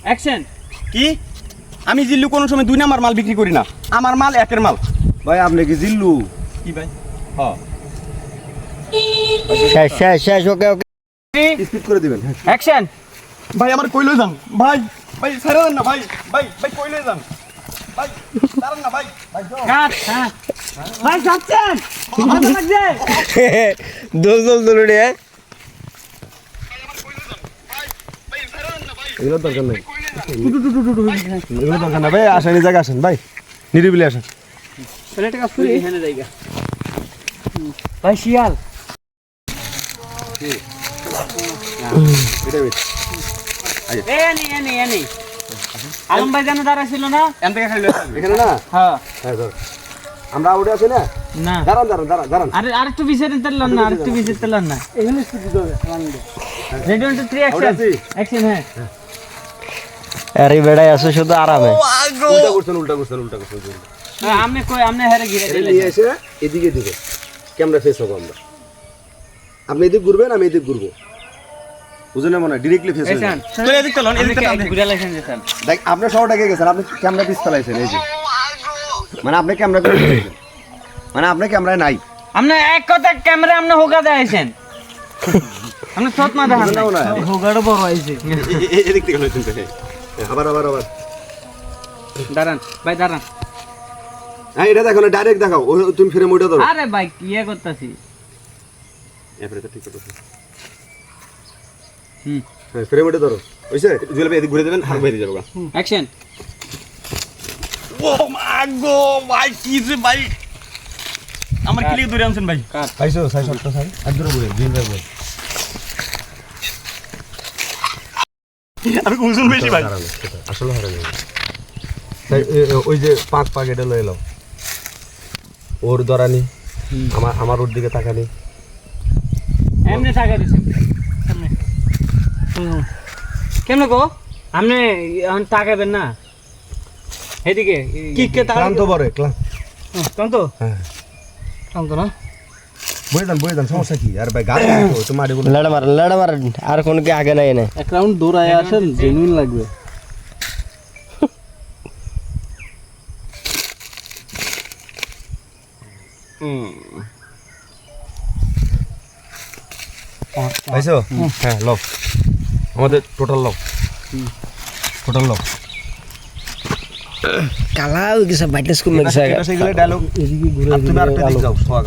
Action. কি আমি জিল্লু কোনো সময় 2 নাম্বার মাল বিক্রি করি না, আমার মাল একের মাল। ভাই আপনি কি জিল্লু? কি ভাই? হ্যাঁ শেষ ওকে ওকে স্পিড করে দিবেন। অ্যাকশন। ভাই আমার কই লই যান ভাই, ভাই ছেড়ে দেন না ভাই, ভাই ভাই কই লই যান ভাই, দাঁড়ান না ভাই, ভাই যাও। কাট হ্যাঁ ভাই যাচ্ছেন ভালো লাগছে দোল রে এগুলো দরকার নেই, এগুলো দরকার না ভাই। আসেন এই জায়গায় আসেন ভাই, নিরিবিলি আসেন। ছেলেটা কাজ করি এখানে জায়গা ভাই শিয়াল এনে আলম ভাই জানো দাঁড়া ছিল না এখান থেকে খাই লই যান। এখানে না? হ্যাঁ হ্যাঁ ধর। আমরা আউটে আছি না? না দাঁড়ান দাঁড়ান দাঁড়ান দাঁড়ান। আরে আরেকটু পিছিয়ে তেলান না, আরেকটু পিছিয়ে তেলান না। এখানে স্পিড দিতে হবে। Ready 1 2 3 action. অ্যাকশন হ্যাঁ। আরে বেড়াই আছে শুধু আরামে। উল্টা করছেন উল্টা করছেন উল্টা করছেন। আমনে কই আমনে হেরে ঘিরে এটা দিলে নিয়ে এসে এদিকে দিবে, ক্যামেরা ফেস হবো আমরা। আপনি এদিক ঘুরবেন, আমি এদিক ঘুরবো, বুঝলেন না? মনে হয় ডিরেক্টলি ফেস হয়ে যাবে। তো এদিক চলুন, এদিক টান দেন। ঘুরে লাইছেন যেতেন দেখ আপনার শহরটাকে গেছেন, আপনি ক্যামেরা পিস চালাইছেন এই যে, মানে আপনি ক্যামেরা করে চালাইছেন, মানে আপনি ক্যামেরায় নাই। আমনে এক কথা ক্যামেরা আমনে হোগা দেখাইছেন আমনে সৎ মা দেখান বুঝলেন না? হোগাড়ো বড় হইছে এদিক থেকে লইছেন তো। আবার আবার আবার দাঁড়ান ভাই দাঁড়ান। হ্যাঁ এটা দেখো না, ডাইরেক্ট দেখাও। তুমি ফিরে মোটা ধরো। আরে ভাই কি করতেছি এবারে তো ঠিক কথা। হ্যাঁ ফিরে মোটা ধরো, বুঝছে? জুয়েল ভাই এদিক ঘুরে দেবেন, হাত বাইরে যাবো গা। অ্যাকশন। ও মা গো ভাই, কি যে ভাই আমার কি লিয়ে দূরে আনছেন ভাই? পাইছো 6-7টা সাই আর দূরে ঘুরে দিন যাবো। আমি ওজন বেশি ভাই। আসলে হারানো ওই যে পাক পাক এটা লয়ে এলো, ওর দরানি আমার ওর দিকে তাকানি। এমনি টাকা দিছেন সামনে কেমনে গো আমনে এখন তাকাবেন না এদিকে কিককে ক্লান্ত বড় ক্লান্ত হ্যাঁ ক্লান্ত না বই দেন সমস্যা কি? আর ভাই গাছ তো মারি বলে লড়া মার আর কোন কি আগে নাই না। এক রাউন্ড দৌড়ায় আসেন, জেনুইন লাগবে। পাইছো? হ্যাঁ লও, আমাদের টোটাল লও, টোটাল লও। কালা হয়ে গেছে, ব্রাইটনেস কমে গেছে। সেগুলো ডায়লগ এদিকে ঘুরে তুমি আর যাও সোহাগ।